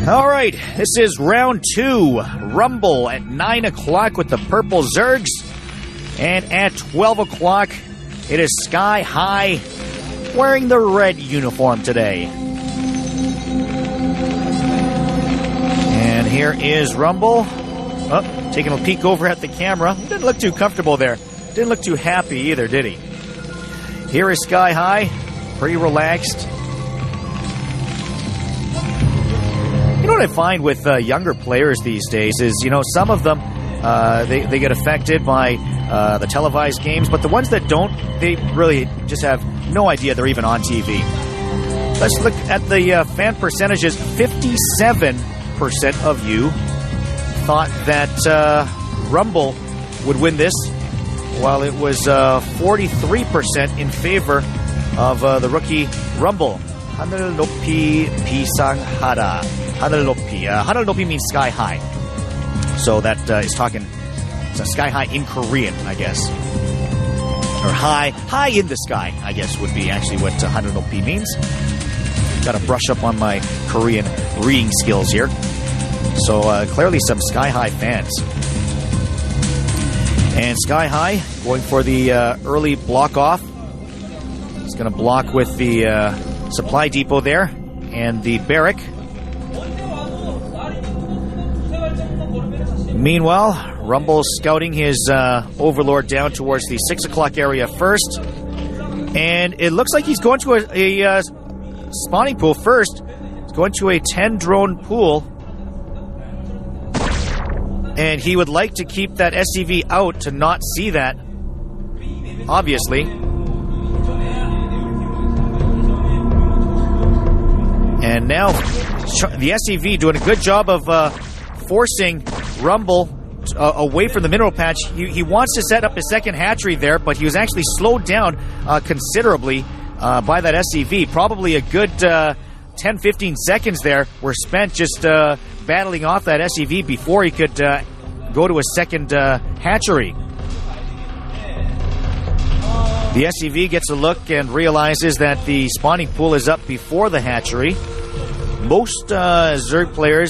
All right, this is round 2. Rumble at 9 o'clock with the purple Zergs. And at 12 o'clock, it is Skyhigh wearing the red uniform today. And here is Rumble. Oh, taking a peek over at the camera. Didn't look too comfortable there. Didn't look too happy either, did he? Here is Skyhigh, pretty relaxed. You know what I find with younger players these days is, some of them, they get affected by the televised games, but the ones that don't, they really just have no idea they're even on TV. Let's look at the fan percentages. 57% of you thought that Rumble would win this, while it was 43% in favor of the rookie Rumble. Hanerlopi pisang hara. Hanerlopi means sky high. So that is talking sky high in Korean, I guess. Or high in the sky, I guess, would be actually what Hanerlopi means. Got to brush up on my Korean reading skills here. So clearly some Skyhigh fans. And Skyhigh going for the early block off. He's going to block with the supply depot there and the barrack. Meanwhile, Rumble's scouting his overlord down towards the 6 o'clock area first. And it looks like he's going to a spawning pool first. He's going to a 10-drone pool. And he would like to keep that SCV out to not see that, obviously. And now the SCV doing a good job of forcing Rumble away from the mineral patch. He wants to set up his second hatchery there, but he was actually slowed down considerably by that SCV. Probably a good 10-15 seconds there were spent just battling off that SCV before he could go to a second hatchery. The SCV gets a look and realizes that the spawning pool is up before the hatchery. Most Zerg players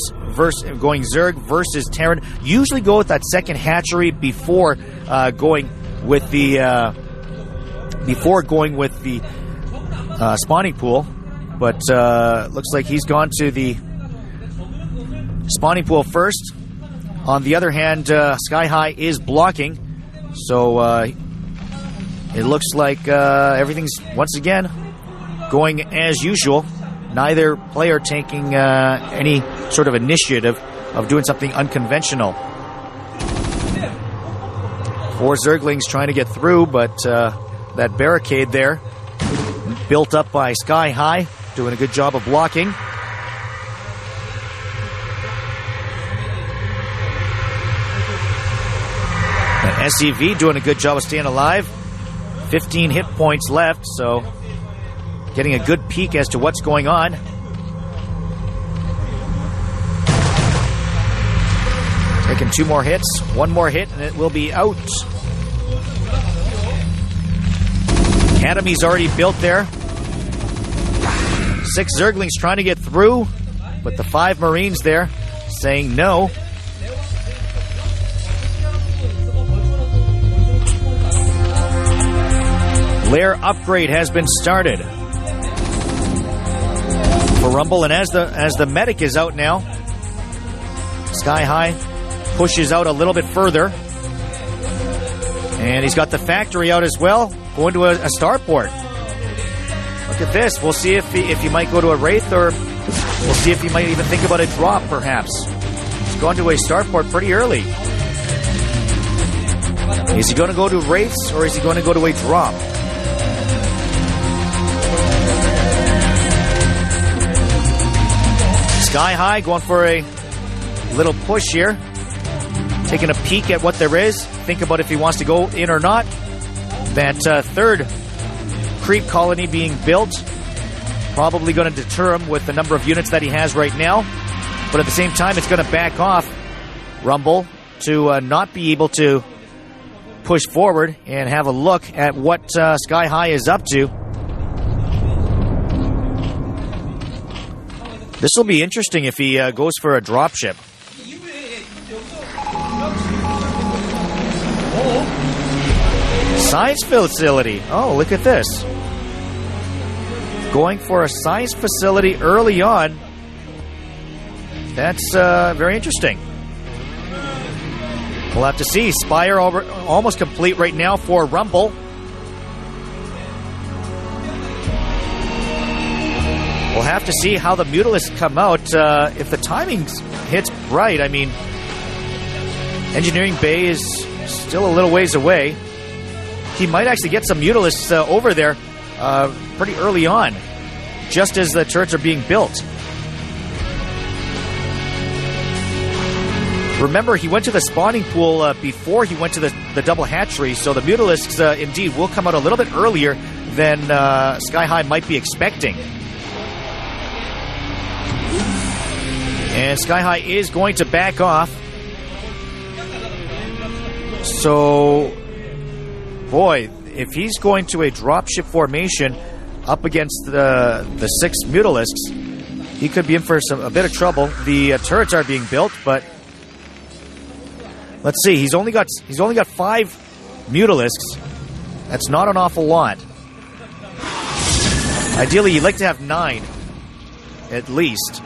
going Zerg versus Terran usually go with that second hatchery before going with the spawning pool. But looks like he's gone to the spawning pool first. On the other hand, Skyhigh is blocking, so it looks like everything's once again going as usual. Neither player taking any sort of initiative of doing something unconventional. 4 Zerglings trying to get through, but that barricade there, built up by Skyhigh, doing a good job of blocking. And SCV doing a good job of staying alive. 15 hit points left, so getting a good peek as to what's going on. Taking 2 more hits. 1 more hit, and it will be out. Academy's already built there. 6 Zerglings trying to get through, but the 5 Marines there saying no. Lair upgrade has been started for Rumble, and as the medic is out now, Skyhigh pushes out a little bit further, and he's got the factory out as well, going to a starport. Look at this. We'll see if he might go to a Wraith, or we'll see if he might even think about a drop, perhaps. He's gone to a starport pretty early. Is he going to go to Wraiths, or is he going to go to a drop? Skyhigh going for a little push here. Taking a peek at what there is. Think about if he wants to go in or not. That third creep colony being built, probably going to deter him with the number of units that he has right now. But at the same time, it's going to back off Rumble to not be able to push forward and have a look at what Skyhigh is up to. This will be interesting if he goes for a dropship. Science facility. Oh, look at this. Going for a science facility early on. That's very interesting. We'll have to see. Spire almost complete right now for Rumble. We'll have to see how the Mutalisks come out. If the timing hits right, I mean, Engineering Bay is still a little ways away. He might actually get some Mutalisks over there pretty early on, just as the turrets are being built. Remember, he went to the spawning pool before he went to the double hatchery, so the Mutalisks indeed will come out a little bit earlier than Skyhigh might be expecting. And Skyhigh is going to back off. So, boy, if he's going to a dropship formation up against the 6 Mutalisks, he could be in for a bit of trouble. The turrets are being built, but let's see. He's only got 5 Mutalisks. That's not an awful lot. Ideally, you'd like to have 9, at least.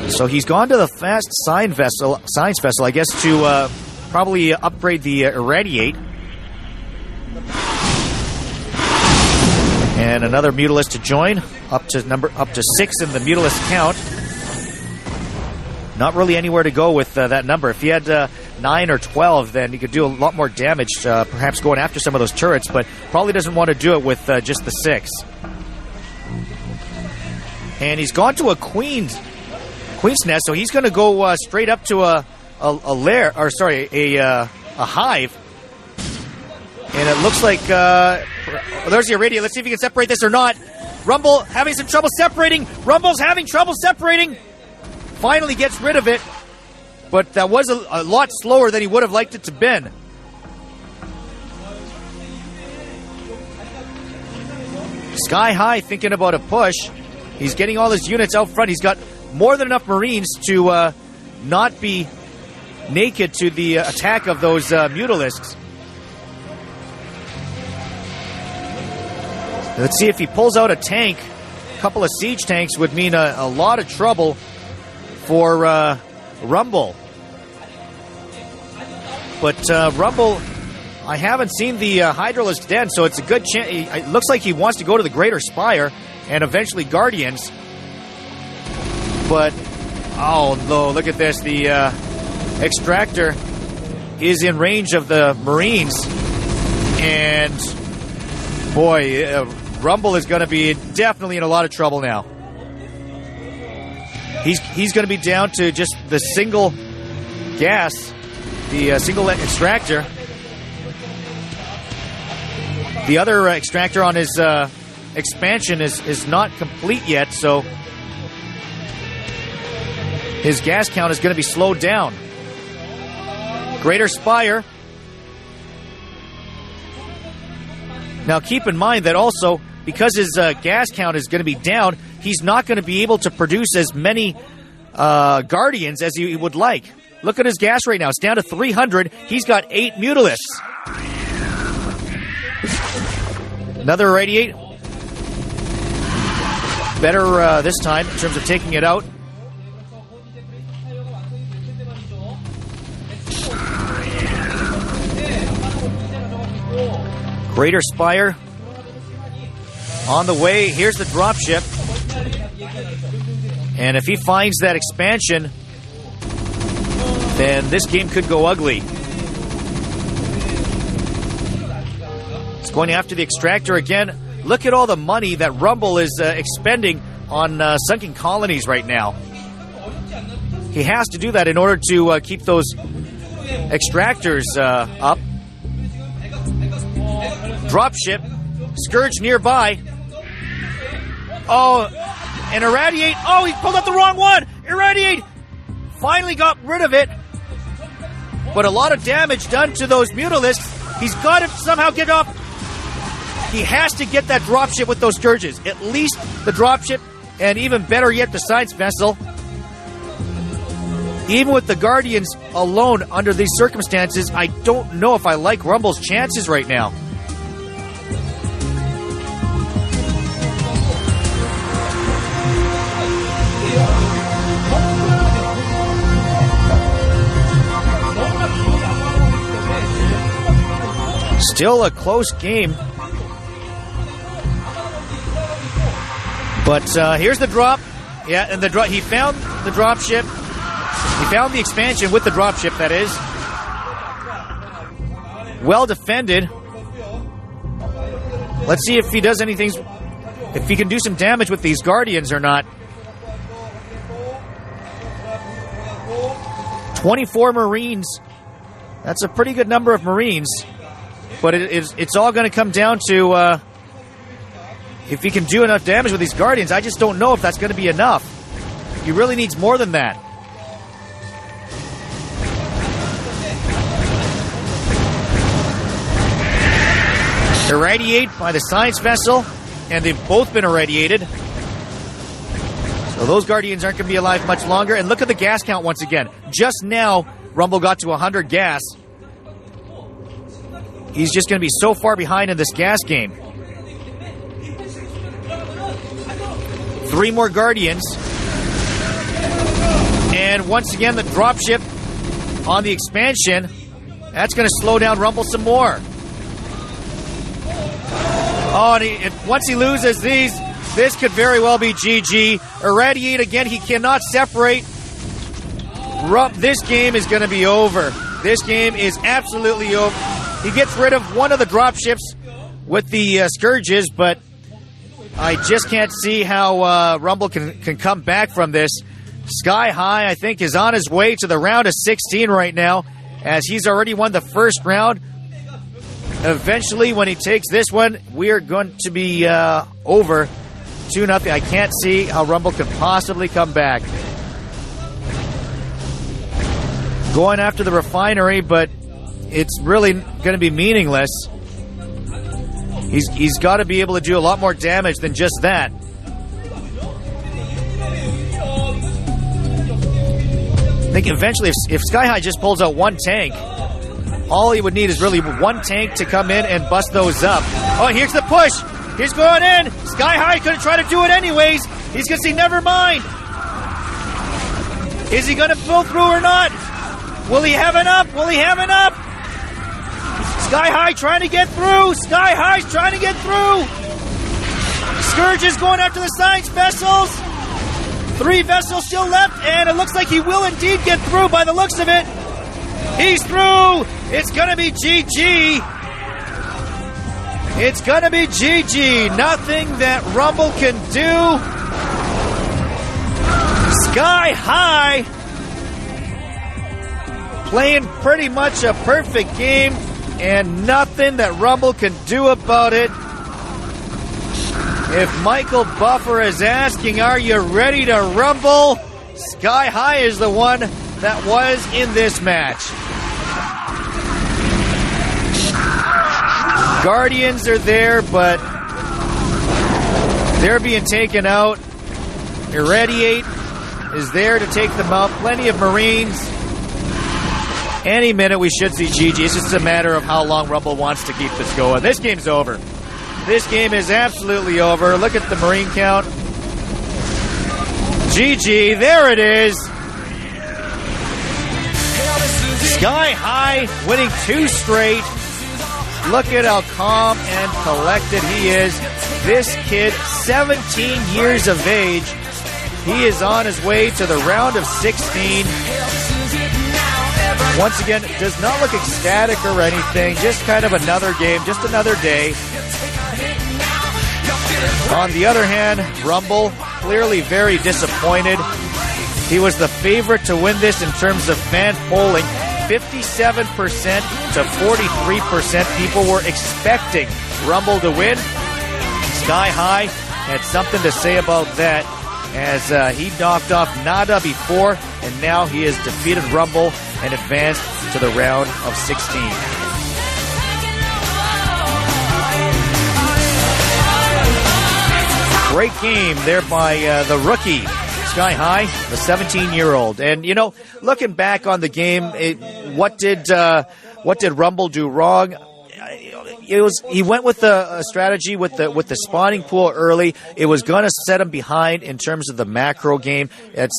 So he's gone to the fast science vessel, I guess, to probably upgrade the Irradiate. And another Mutalisk to join, up to 6 in the Mutalisk count. Not really anywhere to go with that number. If he had 9 or 12, then he could do a lot more damage, perhaps going after some of those turrets, but probably doesn't want to do it with just the 6. And he's gone to a Queen's Nest, so he's going to go straight up to a hive. And it looks like there's the Irradiate. Let's see if he can separate this or not. Rumble having some trouble separating. Rumble's having trouble separating. Finally gets rid of it, but that was a lot slower than he would have liked it to been. Skyhigh thinking about a push. He's getting all his units out front. He's got more than enough Marines to not be naked to the attack of those Mutalisks. Let's see if he pulls out a tank. A couple of siege tanks would mean a lot of trouble for Rumble. But Rumble, I haven't seen the Hydralisk Den, so it's a good chance. It looks like he wants to go to the Greater Spire and eventually Guardians. But, oh no, look at this. The Extractor is in range of the Marines. And, boy, Rumble is going to be definitely in a lot of trouble now. He's going to be down to just the single gas, the single extractor. The other extractor on his expansion is not complete yet, so his gas count is going to be slowed down. Greater Spire. Now keep in mind that also, because his gas count is going to be down, he's not going to be able to produce as many Guardians as he would like. Look at his gas right now. It's down to 300. He's got 8 Mutalisks. Another Irradiate. Better this time in terms of taking it out. Greater Spire on the way. Here's the dropship. And if he finds that expansion, then this game could go ugly. It's going after the extractor again. Look at all the money that Rumble is expending on sunken colonies right now. He has to do that in order to keep those extractors up. Dropship. Scourge nearby. Oh, and Irradiate. Oh, he pulled out the wrong one. Irradiate finally got rid of it. But a lot of damage done to those Mutalisks. He's got to somehow get off. He has to get that dropship with those Scourges. At least the dropship, and even better yet, the Science Vessel. Even with the Guardians alone under these circumstances, I don't know if I like Rumble's chances right now. Still a close game. But here's the drop. Yeah, and he found the dropship. He found the expansion with the dropship, that is. Well defended. Let's see if he does anything, if he can do some damage with these Guardians or not. 24 Marines. That's a pretty good number of Marines. But it's all going to come down to if he can do enough damage with these Guardians. I just don't know if that's going to be enough. He really needs more than that. Irradiate by the Science Vessel, and they've both been irradiated. So those Guardians aren't going to be alive much longer. And look at the gas count once again. Just now, Rumble got to 100 gas. He's just going to be so far behind in this gas game. 3 more Guardians. And once again, the dropship on the expansion. That's going to slow down Rumble some more. Oh, and once he loses these, this could very well be GG. Irradiate again. He cannot separate. This game is going to be over. This game is absolutely over. He gets rid of one of the dropships with the Scourges, but I just can't see how Rumble can come back from this. Skyhigh, I think, is on his way to the round of 16 right now, as he's already won the first round. Eventually, when he takes this one, we are going to be over 2-0. I can't see how Rumble can possibly come back. Going after the refinery, but it's really going to be meaningless. He's got to be able to do a lot more damage than just that. I think eventually, if Skyhigh just pulls out one tank, all he would need is really one tank to come in and bust those up. Oh, here's the push. He's going in. Skyhigh going to try to do it anyways. He's going to say, never mind. Is he going to pull through or not? Will he have enough? Will he have enough? Skyhigh trying to get through. Skyhigh's trying to get through. Scourge is going after the Science Vessels. 3 vessels still left, and it looks like he will indeed get through by the looks of it. He's through. It's going to be GG. It's going to be GG. Nothing that Rumble can do. Skyhigh playing pretty much a perfect game, and nothing that Rumble can do about it. If Michael Buffer is asking, are you ready to rumble? Skyhigh is the one that was in this match. Guardians are there, but they're being taken out. Irradiate is there to take them out. Plenty of Marines. Any minute we should see GG. It's just a matter of how long Rumble wants to keep this going. This game's over. This game is absolutely over. Look at the Marine count. GG. There it is. Skyhigh winning 2 straight. Look at how calm and collected he is. This kid, 17 years of age. He is on his way to the round of 16. Once again, does not look ecstatic or anything. Just kind of another game, just another day. On the other hand, Rumble, clearly very disappointed. He was the favorite to win this in terms of fan polling. 57% to 43% people were expecting Rumble to win. Skyhigh had something to say about that, as he knocked off Nada before, and now he has defeated Rumble and advanced to the round of 16. Great game there by the rookie, Skyhigh, the 17-year-old. And, you know, looking back on the game, what did Rumble do wrong? He went with a strategy with the spawning pool early. It was going to set him behind in terms of the macro game. It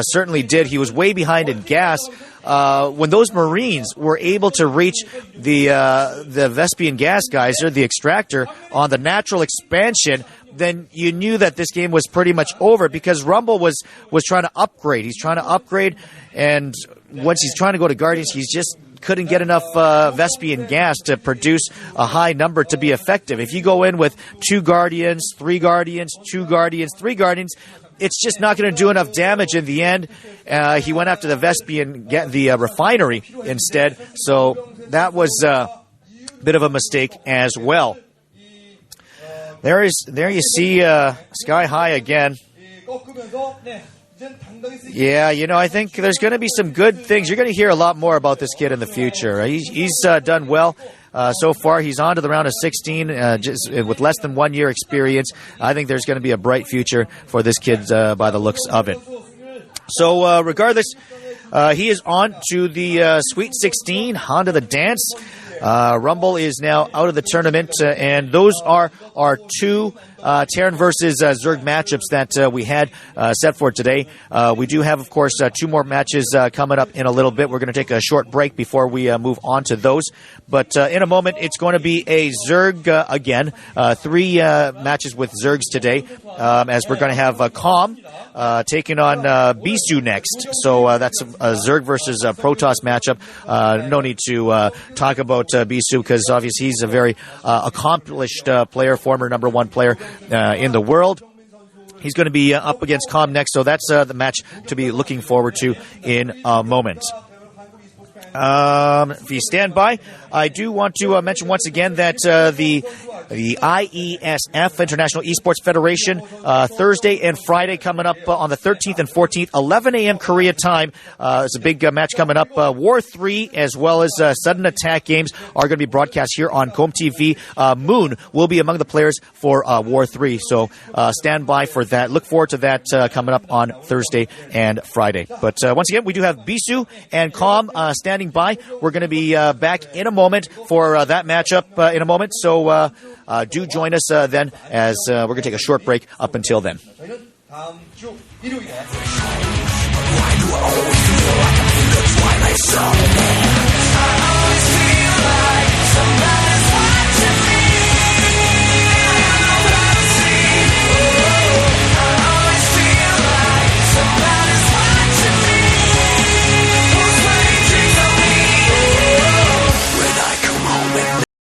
certainly did. He was way behind in gas. When those Marines were able to reach the Vespian gas geyser, the extractor, on the natural expansion, then you knew that this game was pretty much over because Rumble was trying to upgrade. He's trying to upgrade, and once he's trying to go to Guardians, he's just couldn't get enough Vespian gas to produce a high number to be effective. If you go in with 2 Guardians, 3 Guardians, 2 Guardians, 3 Guardians, it's just not going to do enough damage in the end. He went after the Vespian, the refinery instead, so that was a bit of a mistake as well. There you see Skyhigh again. Yeah, you know, I think there's going to be some good things. You're going to hear a lot more about this kid in the future. He's done well so far. He's on to the round of 16 just with less than 1 year experience. I think there's going to be a bright future for this kid by the looks of it. So regardless, he is on to the Sweet 16, on to the dance. Rumble is now out of the tournament, and those are our 2 Terran versus Zerg matchups that we had set for today. We do have, of course, 2 more matches coming up in a little bit. We're going to take a short break before we move on to those. But in a moment, it's going to be a Zerg again. 3 matches with Zergs today, as we're going to have Calm taking on Bisu next. So that's a Zerg versus Protoss matchup. No need to talk about Bisu because obviously he's a very accomplished player, former #1 player in the world. He's going to be up against Com next, so that's the match to be looking forward to in a moment. If you stand by, I do want to mention once again that the IESF, International Esports Federation, Thursday and Friday coming up on the 13th and 14th, 11 a.m. Korea time. It's a big match coming up. War 3 as well as Sudden Attack games are going to be broadcast here on Com TV. Moon will be among the players for War 3, so stand by for that. Look forward to that coming up on Thursday and Friday. But once again, we do have Bisu and Com standing by. We're going to be back in a moment for that matchup in a moment, so do join us then as we're going to take a short break up until then. Why do I always feel like I'm in the twilight zone?